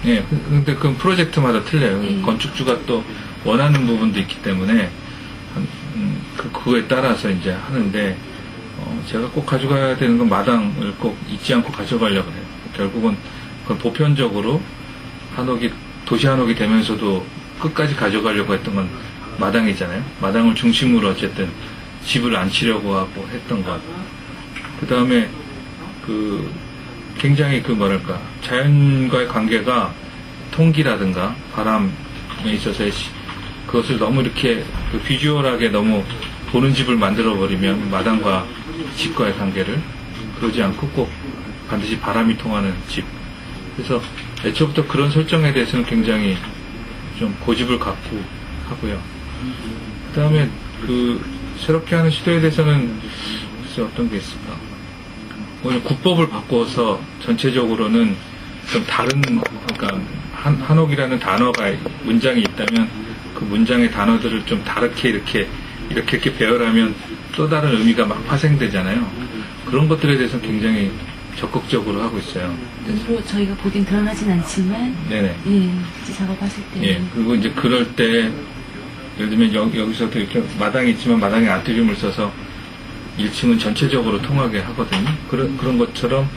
예, 근데 그건 프로젝트마다 틀려요. 네. 건축주가 또 원하는 부분도 있기 때문에 그거에 따라서 이제 하는데 제가 꼭 가져가야 되는 건 마당을 꼭 잊지 않고 가져가려고 해요. 결국은 그건 보편적으로 도시 한옥이 되면서도 끝까지 가져가려고 했던 건 마당이잖아요. 마당을 중심으로 어쨌든 집을 안 치려고 하고 했던 것. 그 다음에 굉장히 뭐랄까 자연과의 관계가 통기라든가 바람에 있어서 그것을 너무 이렇게 비주얼하게 너무 보는 집을 만들어버리면 마당과 집과의 관계를 그러지 않고 꼭 반드시 바람이 통하는 집. 그래서 애초부터 그런 설정에 대해서는 굉장히 좀 고집을 갖고 하고요. 그 다음에 새롭게 하는 시도에 대해서는 글쎄 어떤 게 있을까? 오늘 국법을 바꿔서 전체적으로는 좀 다른, 그러니까 한옥이라는 단어가 문장이 있다면 그 문장의 단어들을 좀 다르게 이렇게 배열하면 또 다른 의미가 막 파생되잖아요. 그런 것들에 대해서 굉장히 적극적으로 하고 있어요. 일부러 저희가 보긴 드러나진 않지만, 네네. 예, 작업하실 때. 예, 그리고 이제 그럴 때, 예를 들면 여기서도 이렇게 마당이 있지만 마당에 아트리움을 써서 1층은 전체적으로 통하게 하거든요. 그런 것처럼,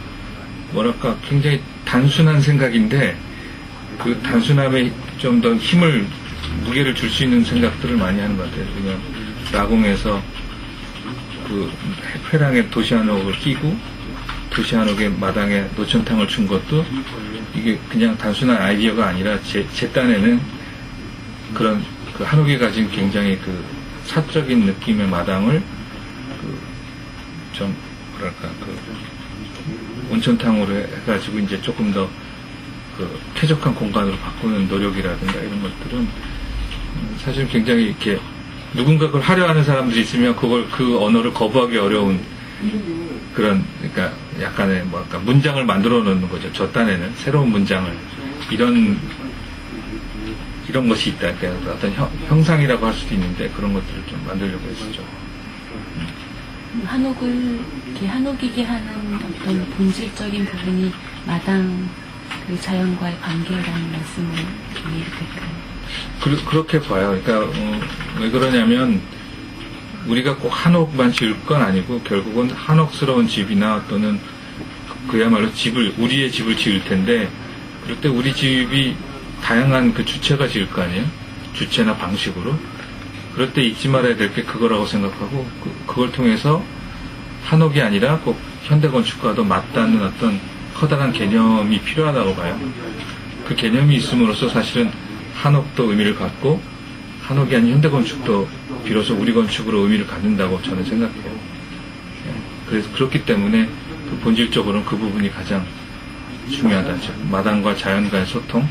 뭐랄까, 굉장히 단순한 생각인데, 그 단순함에 좀 더 무게를 줄 수 있는 생각들을 많이 하는 것 같아요. 그냥 라공에서 회랑에 도시 한옥을 끼고, 도시 한옥의 마당에 노천탕을 준 것도 이게 그냥 단순한 아이디어가 아니라 제 딴에는 그런 한옥이 가진 굉장히 사적인 느낌의 마당을 좀 뭐랄까 온천탕으로 해가지고 이제 조금 더 쾌적한 공간으로 바꾸는 노력이라든가 이런 것들은 사실 굉장히 이렇게 누군가 그걸 하려 하는 사람들이 있으면 그 언어를 거부하기 어려운 그러니까 약간의 문장을 만들어 놓는 거죠. 저 딴에는 새로운 문장을 이런 것이 있다. 그러니까 어떤 형상이라고 할 수도 있는데 그런 것들을 좀 만들려고 했었죠. 한옥이게 하는 어떤 본질적인 부분이 마당 자연과의 관계라는 말씀을 이해를 될까요? 그렇게 봐요. 그러니까 왜 그러냐면 우리가 꼭 한옥만 지을 건 아니고 결국은 한옥스러운 집이나 또는 그야말로 우리의 집을 지을 텐데 그럴 때 우리 집이 다양한 주체가 지을 거 아니에요? 주체나 방식으로. 그럴 때 잊지 말아야 될 게 그거라고 생각하고 그걸 통해서 한옥이 아니라 꼭 현대건축과도 맞닿는 어떤 커다란 개념이 필요하다고 봐요. 그 개념이 있음으로써 사실은 한옥도 의미를 갖고 한옥이 아닌 현대건축도 비로소 우리 건축으로 의미를 갖는다고 저는 생각해요. 그래서 그렇기 때문에 본질적으로는 그 부분이 가장 중요하다. 즉 마당과 자연과의 소통,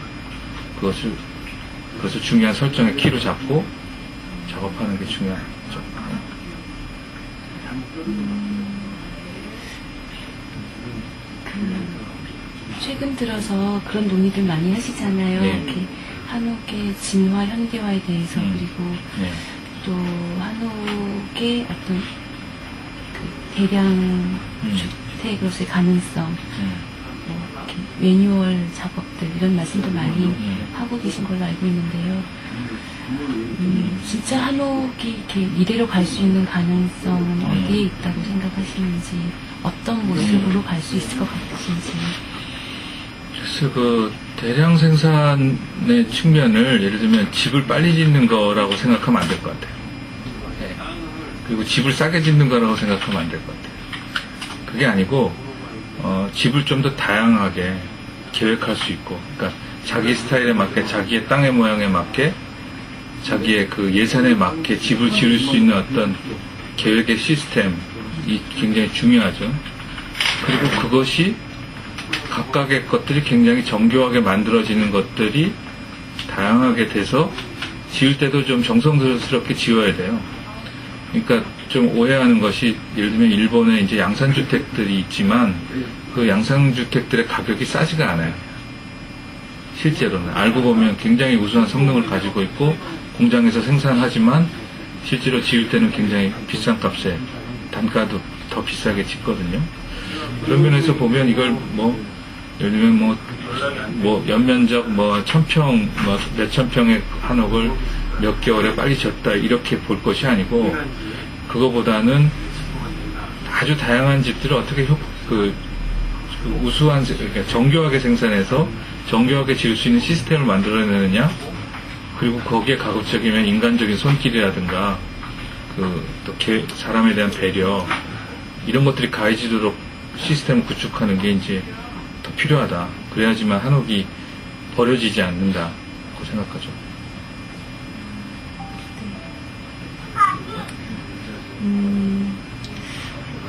그것을 중요한 설정의 키로 잡고 작업하는 게 중요하죠. 최근 들어서 그런 논의들 많이 하시잖아요. 네. 이렇게 한옥의 진화, 현대화에 대해서 그리고 네. 또 한옥의 어떤 대량 주택으로서의 가능성, 이렇게 매뉴얼 작업들 이런 말씀도 많이 하고 계신 걸로 알고 있는데요. 진짜 한옥이 이렇게 미래로 갈 수 있는 가능성은 어디에 있다고 생각하시는지, 어떤 모습으로 갈 수 있을 것 같으신지. 그래서 대량 생산의 측면을 예를 들면 집을 빨리 짓는 거라고 생각하면 안 될 것 같아요. 네. 그리고 집을 싸게 짓는 거라고 생각하면 안 될 것 같아요. 그게 아니고 집을 좀 더 다양하게 계획할 수 있고, 그러니까 자기 스타일에 맞게, 자기의 땅의 모양에 맞게, 자기의 예산에 맞게 집을 지을 수 있는 어떤 계획의 시스템이 굉장히 중요하죠. 그리고 그것이 각각의 것들이 굉장히 정교하게 만들어지는 것들이 다양하게 돼서 지을 때도 좀 정성스럽게 지어야 돼요. 그러니까 좀 오해하는 것이, 예를 들면 일본에 이제 양산주택들이 있지만 그 양산주택들의 가격이 싸지가 않아요. 실제로는 알고 보면 굉장히 우수한 성능을 가지고 있고 공장에서 생산하지만 실제로 지을 때는 굉장히 비싼 값에 단가도 더 비싸게 짓거든요. 그런 면에서 보면 이걸 예를 들면 뭐 연면적 뭐 1000평 뭐 몇천 평의 한옥을 몇 개월에 빨리 졌다 이렇게 볼 것이 아니고 그거보다는 아주 다양한 집들을 어떻게 그 우수한 그러니까 정교하게 생산해서 정교하게 지을 수 있는 시스템을 만들어내느냐 그리고 거기에 가급적이면 인간적인 손길이라든가 또 사람에 대한 배려 이런 것들이 가해지도록 시스템을 구축하는 게 이제 더 필요하다. 그래야지만 한옥이 버려지지 않는다고 생각하죠.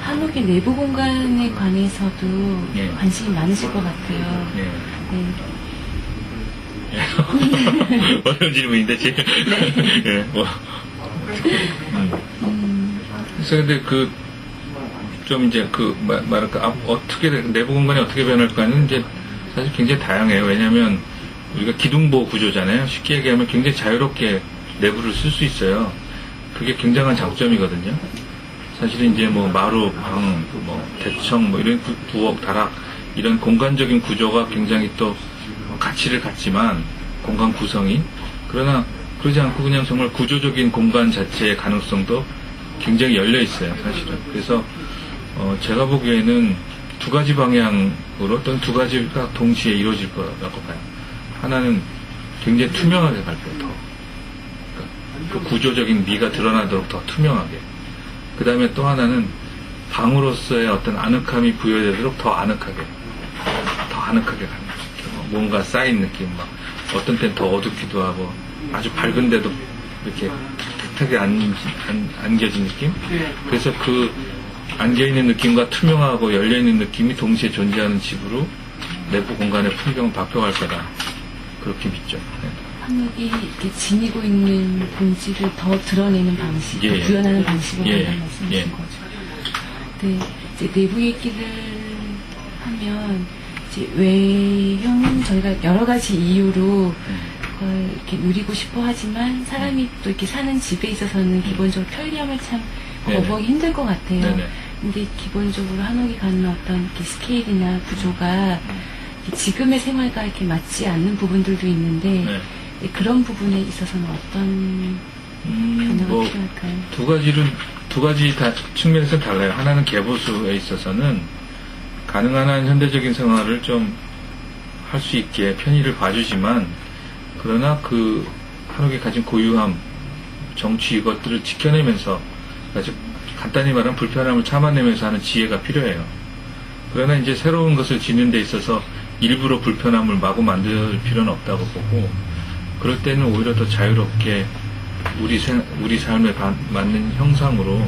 한옥의 내부 공간에 관해서도 예. 관심이 많으실 것 같아요. 예. 네. 어려운 질문인데 지금. 네. 예, 뭐. 그래서 근데 좀 이제 말할까 어떻게 내부 공간이 어떻게 변할까는 이제 사실 굉장히 다양해요. 왜냐하면 우리가 기둥보 구조잖아요. 쉽게 얘기하면 굉장히 자유롭게 내부를 쓸 수 있어요. 그게 굉장한 장점이거든요. 사실은 이제 뭐 마루, 방, 뭐 대청, 뭐 이런 부엌, 다락 이런 공간적인 구조가 굉장히 또 가치를 갖지만 공간 구성이 그러나 그러지 않고 그냥 정말 구조적인 공간 자체의 가능성도 굉장히 열려 있어요, 사실은. 그래서 제가 보기에는 두 가지 방향으로 또는 두 가지가 동시에 이루어질 거라고 봐요. 하나는 굉장히 투명하게 갈 거예요, 더. 그러니까 그 구조적인 미가 드러나도록 더 투명하게. 그 다음에 또 하나는 방으로서의 어떤 아늑함이 부여되도록 더 아늑하게 가는 거죠. 뭔가 쌓인 느낌, 막 어떤 때는 더 어둡기도 하고 아주 밝은데도 이렇게 깨끗하게 안겨진 느낌. 그래서 그 안겨있는 느낌과 투명하고 열려있는 느낌이 동시에 존재하는 집으로 내부 공간의 풍경은 바뀌어갈 거다. 그렇게 믿죠. 네. 한옥이 이렇게 지니고 있는 본질을 더 드러내는 방식, 예, 구현하는 방식으로 예, 한다는 말씀이신 예. 거죠. 네, 이제 내부 얘기를 하면 이제 외형은 저희가 여러 가지 이유로 그걸 이렇게 누리고 싶어 하지만 사람이 또 이렇게 사는 집에 있어서는 기본적으로 편리함을 참 거부하기 힘들 것 같아요. 네네. 근데 기본적으로 한옥이 갖는 어떤 이렇게 스케일이나 구조가 지금의 생활과 이렇게 맞지 않는 부분들도 있는데 네. 그런 부분에 있어서는 어떤 변화가 뭐 필요할까요? 두 가지 측면에서 달라요. 하나는 개보수에 있어서는 가능한 한 현대적인 생활을 좀 할 수 있게 편의를 봐주지만 그러나 그 한옥이 가진 고유함, 정치 이것들을 지켜내면서 아주 간단히 말하면 불편함을 참아내면서 하는 지혜가 필요해요. 그러나 이제 새로운 것을 짓는 데 있어서 일부러 불편함을 마구 만들 필요는 없다고 보고 그럴 때는 오히려 더 자유롭게 우리 삶에 맞는 형상으로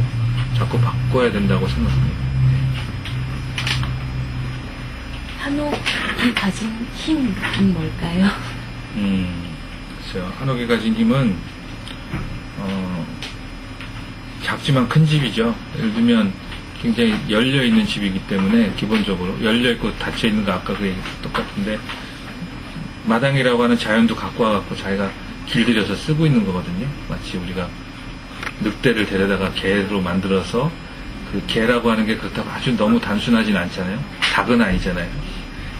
자꾸 바꿔야 된다고 생각합니다. 한옥이 가진 힘은 뭘까요? 글쎄요. 한옥이 가진 힘은 작지만 큰 집이죠. 예를 들면 굉장히 열려있는 집이기 때문에 기본적으로 열려있고 닫혀있는 거 아까 그 얘기 똑같은데 마당이라고 하는 자연도 갖고 와갖고 자기가 길들여서 쓰고 있는 거거든요. 마치 우리가 늑대를 데려다가 개로 만들어서 그 개라고 하는 게 그렇다고 아주 너무 단순하진 않잖아요. 닭은 아니잖아요.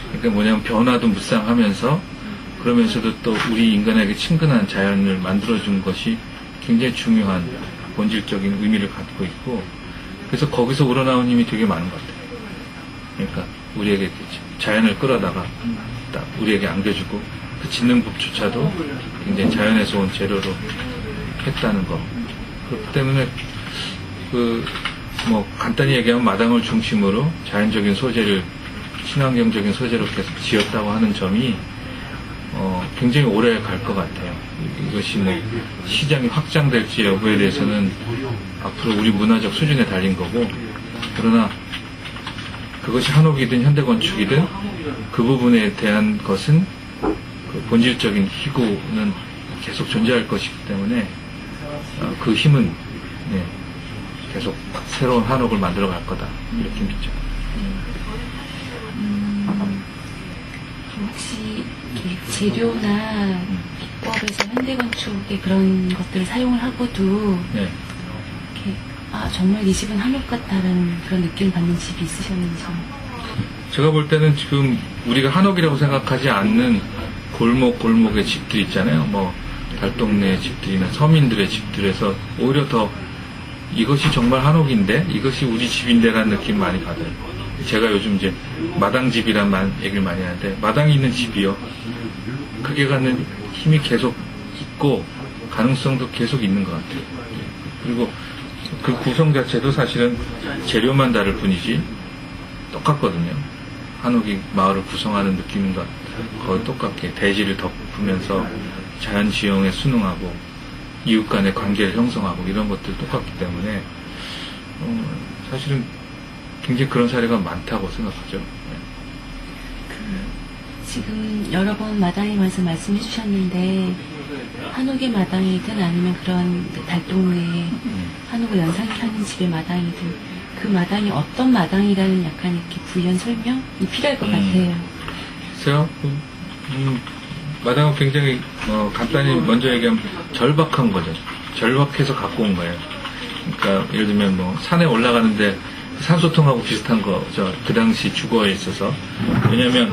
그러니까 뭐냐면 변화도 무쌍하면서 그러면서도 또 우리 인간에게 친근한 자연을 만들어준 것이 굉장히 중요한 본질적인 의미를 갖고 있고 그래서 거기서 우러나온 힘이 되게 많은 것 같아요. 그러니까 우리에게 자연을 끌어다가 딱 우리에게 안겨주고 그 짓는 법조차도 굉장히 자연에서 온 재료로 했다는 거. 그렇기 때문에 간단히 얘기하면 마당을 중심으로 자연적인 소재를 친환경적인 소재로 계속 지었다고 하는 점이 굉장히 오래 갈 것 같아요. 이것이 시장이 확장될지 여부에 대해서는 앞으로 우리 문화적 수준에 달린 거고 그러나 그것이 한옥이든 현대건축이든 그 부분에 대한 것은 그 본질적인 희구는 계속 존재할 것이기 때문에 그 힘은 계속 새로운 한옥을 만들어 갈 거다 이렇게 믿죠. 혹시 재료나 기법에서 현대건축의 그런 것들을 사용을 하고도 네. 이렇게 정말 이 집은 한옥 같다라는 그런 느낌을 받는 집이 있으셨는지? 제가 볼 때는 지금 우리가 한옥이라고 생각하지 않는 골목의 집들 있잖아요. 뭐 달동네 집들이나 서민들의 집들에서 오히려 더 이것이 정말 한옥인데, 이것이 우리 집인데라는 느낌 많이 받아요. 제가 요즘 이제 마당집이란 얘기를 많이 하는데, 마당이 있는 집이요, 크게 갖는 힘이 계속 있고 가능성도 계속 있는 것 같아요. 그리고 그 구성 자체도 사실은 재료만 다를 뿐이지 똑같거든요. 한옥이 마을을 구성하는 느낌과 거의 똑같게 대지를 덮으면서 자연지형에 순응하고 이웃 간의 관계를 형성하고 이런 것들 똑같기 때문에 사실은 굉장히 그런 사례가 많다고 생각하죠. 지금 여러 번 마당에 관해서 말씀해 주셨는데, 한옥의 마당이든 아니면 그런 달동네 한옥을 연상케 집의 마당이든, 그 마당이 어떤 마당이라는 약간 이렇게 부연 설명이 필요할 것 같아요. 글쎄요, 마당은 굉장히 간단히 먼저 얘기하면 절박한 거죠. 절박해서 갖고 온 거예요. 그러니까 예를 들면 뭐 산에 올라가는데 산소통하고 비슷한 거죠. 그 당시 주거에 있어서. 왜냐하면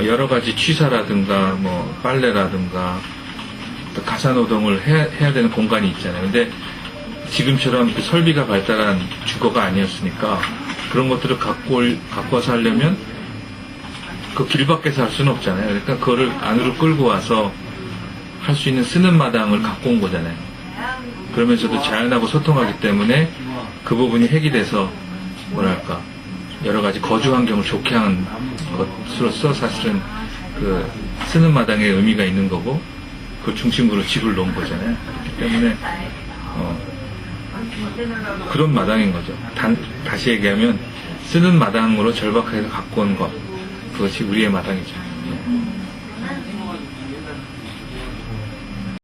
여러 가지 취사라든가 뭐 빨래라든가 가사노동을 해야 되는 공간이 있잖아요. 근데 지금처럼 그 설비가 발달한 주거가 아니었으니까 그런 것들을 갖고 와서 하려면 그 길 밖에서 할 수는 없잖아요. 그러니까 그거를 안으로 끌고 와서 할 수 있는 쓰는 마당을 갖고 온 거잖아요. 그러면서도 자연하고 소통하기 때문에 그 부분이 해결돼서 뭐랄까 여러 가지 거주 환경을 좋게 하는 것으로서 사실은 그 쓰는 마당에 의미가 있는 거고, 그 중심으로 집을 놓은 거잖아요. 그렇기 때문에 그런 마당인 거죠. 다시 얘기하면 쓰는 마당으로 절박하게 갖고 온 것, 그것이 우리의 마당이죠.